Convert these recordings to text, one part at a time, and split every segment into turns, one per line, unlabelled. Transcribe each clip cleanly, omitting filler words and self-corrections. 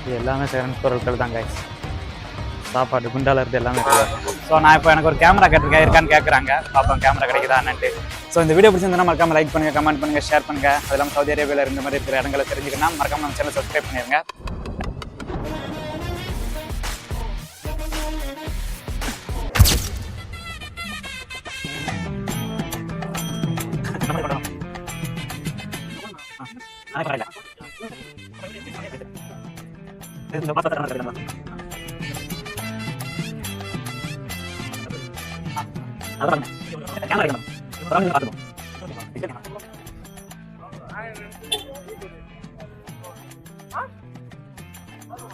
இது எல்லாமே செகண்ட் பொருட்கள் தான் கைஸ். சாப்பாடு குண்டால இருந்து எல்லாமே இருக்குது. ஸோ நான் இப்போ எனக்கு ஒரு கேமரா கேட்டிருக்கேன், இருக்கான்னு கேட்குறாங்க. பார்ப்போம் கேமரா கிடைக்குதான்னுட்டு. ஸோ இந்த வீடியோ பிடிச்சிருந்தா மறக்காம லைக் பண்ணுங்கள், கமெண்ட் பண்ணுங்கள், ஷேர் பண்ணுங்கள். அது இல்லாமல் சவுதி அரேபியாவில் இருந்த மாதிரி இருக்கிற இடங்களை தெரிஞ்சுக்கணும் மறக்காம நம்ம சேனல் சப்ஸ்கிரைப் பண்ணிடுங்க.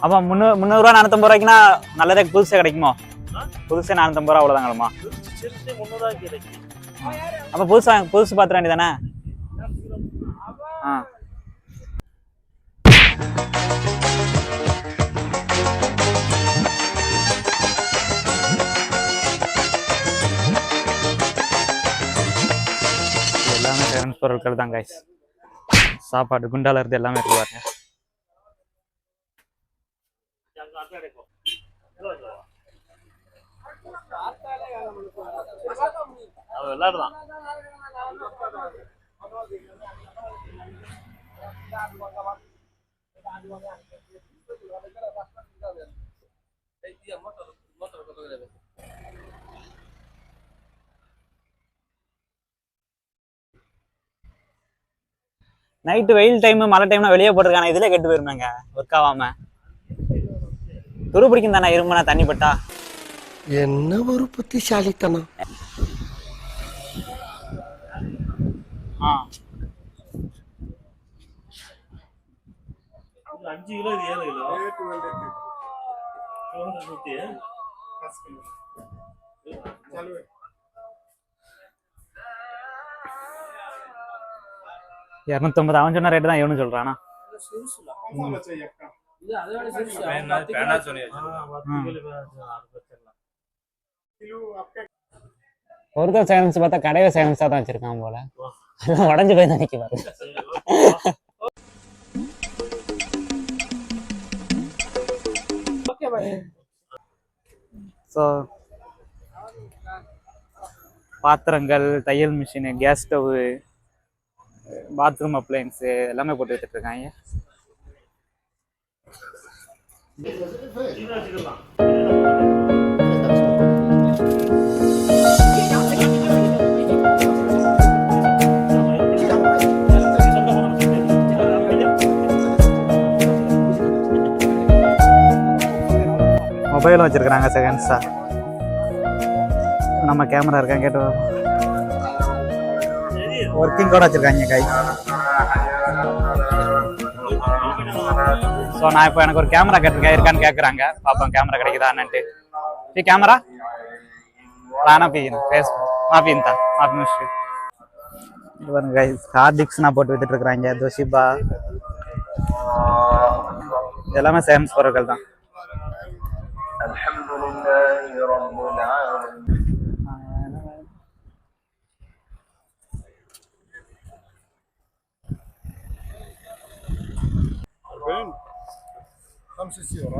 அப்போ 300 ரூபா 450 ரூபாய்க்குன்னா நல்லதே புதுசே கிடைக்குமா? புதுசே 450 ரூபா அவ்வளோதாங்கம்மா. அப்போ புதுசு பார்த்துட வேண்டியதானே? ஆ எல்லாமே செகண்ட் பொருட்கள் தான் கைஸ். சாப்பாடு குண்டால இருந்து எல்லாமே இருக்குவாங்க. நைட்டு வெயில் டைம் மழை டைம்னா வெளியே போட்டிருக்காங்க. இதுல கெட்டு போயிருந்தாங்க ஒர்க் ஆகாம. துரு பிடிக்கும் தானே இரும்புனா தண்ணி பட்டா.
என்ன ஒரு புத்திசாலித்தனம்.
5 கிலோ 7 கிலோ
250 அவன் சொன்ன ரேட்டு தான் இவனு சொல்றானா. ஒருத்தர் சேலன்ஸ் பார்த்தா கடையில சேலன்ஸா தான் வச்சிருக்கான் போல. உடஞ்சு போய் தான் நிற்கிறாரு. ஸோ பாத்திரங்கள், தையல் machine, gas stove, bathroom appliance எல்லாமே போட்டு வச்சுட்டு இருக்காங்க. மொபைலும் வச்சிருக்கிறாங்க செகண்ட்ஸா. நம்ம கேமரா இருக்காங்க கேட்டு ஒர்க்கிங் கூட வச்சிருக்காங்க கை. ஸோ நான் இப்போ எனக்கு ஒரு கேமரா கேட்டிருக்கேன், இருக்கான்னு கேட்குறாங்க. பார்ப்போம் கேமரா கிடைக்குதான்னுட்டு. கேமரா நான் ஃபேஸ் மாஃபின் தான் மாஃபி மிஸ்ட்ரி. இது பாருங்க கை, ஹார்டிக்ஸ் நான் போட்டு வித்துட்டு இருக்கிறாங்க. தோஷிபா எல்லாமே சேம்ஸ் பொருட்கள் தான்.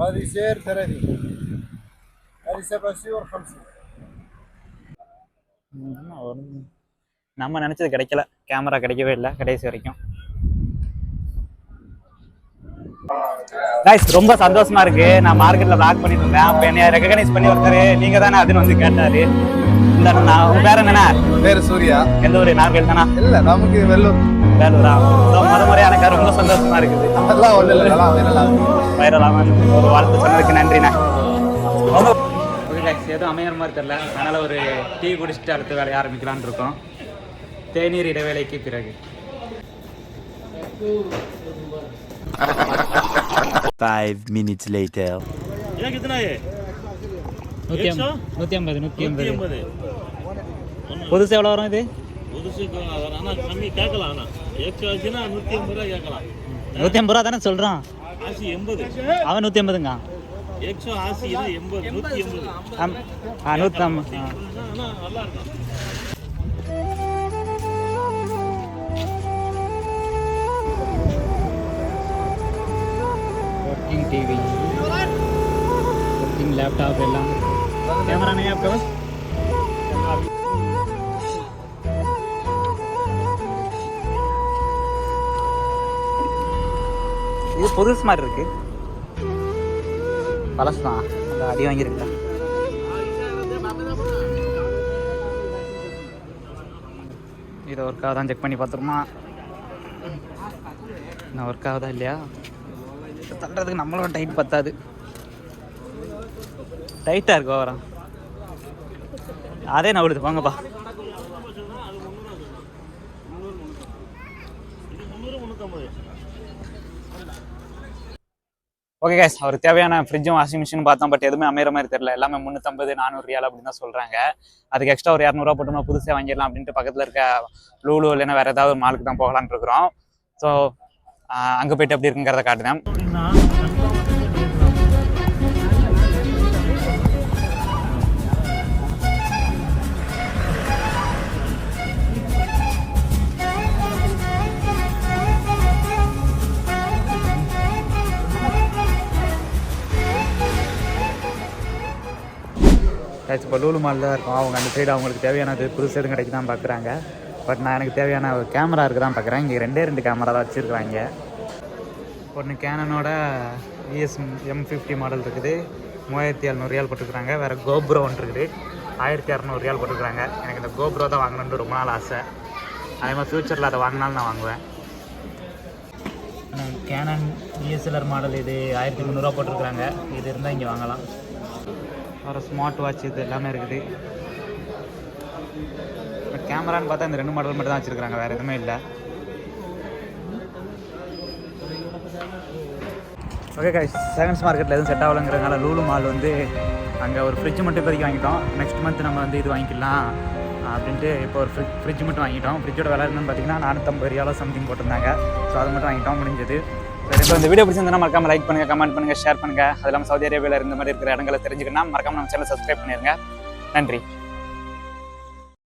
هذه سير 30 هذه 7 سيور 50.
நம்ம நினைச்சது கிடைக்கல, கேமரா கிடைக்கவே இல்லை கடைசி வரைக்கும். கைஸ் ரொம்ப சந்தோஷமா இருக்கு. நான் மார்க்கெட்ல பிளாக் பண்ணிட்டு இருந்தேன். அப்ப என்னை ரெகனைஸ் பண்ணி ஒருத்தர் நீங்க தானே அதுன்னு வந்து கேட்டாரு. இந்த உங்க பேர் என்னன்னா?
பேர் சூர்யா.
எந்த ஊரு? நார்கல் தானா?
இல்ல நமக்கு வெள்ளூர்.
வேலூரா? முத முறையா எனக்கு ரொம்ப சந்தோஷமா இருக்குது.
அதெல்லாம் ஒண்ணு இல்லை,
வைரலாம ஒரு வாழ்த்து சொன்னதுக்கு நன்றிண்ணா. எதுவும் அமையிற மாதிரி தெரியல, அதனால ஒரு டீ குடிச்சிட்டு அடுத்த வேலையை ஆரம்பிக்கலான்னு இருக்கோம். தேநீர் இடைவேளைக்கு பிறகு
5 minutes later.
புதுசு எவ்வளோ வரும் இது?
கம்மி கேட்கலாம். 180 ரூபா கேட்கலாம்.
150 ரூபா தானே சொல்றான்.
80
அவன் 180ங்க.
180 180
150.
நல்லா இருக்கும்.
वर्किंग टीवी, वर्किंग लैपटॉप एல்லாம் कैमरा नहीं है आपके पास? இது புதுசு மாதிரி இருக்கு, பழசுதான், அந்த அடி வாங்கியிருக்கா. இதை ஒர்க் ஆகுதான் செக் பண்ணி பார்த்துருமா, நான் ஒர்க் ஆகுதா இல்லையா. தள்ளுறதுக்கு நம்மளோட டைட் பத்தாது, டைட்டாக இருக்கு ஓவரா. அதே நவுடுது, வாங்கப்பா. ஓகே கைஸ், அவருக்கு தேவையான ஃப்ரிட்ஜும் வாஷிங் மிஷின் பார்த்தோம். பட் எதுவுமே அமைகிற மாதிரி தெரியல. எல்லாமே 350-400 ரியால் அப்படின்னு தான் சொல்கிறாங்க. அதுக்கு எக்ஸ்ட்ரா ஒரு 200 போட்டு நம்ம புதுசாக வாங்கிடலாம் அப்படின்ட்டு பக்கத்தில் இருக்க லூலு இல்லைன்னா வேறு ஏதாவது ஒரு மாலுக்கு தான் போகலான்னு இருக்கிறோம். ஸோ அங்கே போய்ட்டு எப்படி இருக்குங்கிறத காட்டுனேன். இப்போ லூலு மாலில் தான் இருக்கும். அவங்க அந்த சைடு அவங்களுக்கு தேவையானது புதுசு எதுவும் கிடைக்கு தான் பார்க்குறாங்க. பட் நான் எனக்கு தேவையான ஒரு கேமரா இருக்குது தான் பார்க்குறேன். இங்கே 2 கேமரா தான் வச்சுருக்குறாங்க. ஒன்று கேனனோட ES M50 மாடல் இருக்குது, 3700 ரியால் போட்டுருக்குறாங்க. வேறு கோப்ரோ ஒன்று இருக்குது, 1200 ரியால் போட்டுருக்குறாங்க. எனக்கு இந்த கோப்ரோ தான் வாங்கணுன்ட்டு ரொம்ப நாள் ஆசை. அதே மாதிரி ஃப்யூச்சரில் அதை வாங்கினாலும் நான் வாங்குவேன். கேனன் DSLR மாடல் இது 1300 போட்டிருக்குறாங்க. இது இருந்தால் இங்கே வாங்கலாம். ஒரு ஸ்மார்ட் வாட்ச் இது எல்லாமே இருக்குது. பட் கேமரான்னு பார்த்தா இந்த 2 மாடல் மட்டும் தான் வச்சுருக்காங்க, வேறு எதுவுமே இல்லை. ஓகே கைஸ், செகண்ட்ஸ் மார்க்கெட்டில் எதுவும் செட் ஆகலைங்கிறதுனால லூலு மால் வந்து அங்கே ஒரு ஃப்ரிட்ஜ் மட்டும் இப்போதைக்கு வாங்கிட்டோம். நெக்ஸ்ட் மந்த் நம்ம வந்து இது வாங்கிக்கலாம் அப்படின்ட்டு இப்போ ஒரு ஃப்ரிட்ஜ் மட்டும் வாங்கிட்டோம். ஃப்ரிட்ஜோட விலை என்னன்னு பார்த்தீங்கன்னா 450 ரியாலோ சம்திங் போட்டிருந்தாங்க. ஸோ அது மட்டும் வாங்கிட்டோம், முடிஞ்சது. ஸோ இந்த வீடியோ பிடிச்சிருந்தா மறக்காம லைக் பண்ணுங்கள், கமெண்ட் பண்ணுங்கள், ஷேர் பண்ணுங்கள். அது இல்லாமல் சவுதி அரேபியாவில் இருந்த மாதிரி இருக்கிற இடங்களை தெரிஞ்சுக்கணும் மறக்காம நம்ம சேனல் சப்ஸ்கிரைப் பண்ணிடுங்க. நன்றி.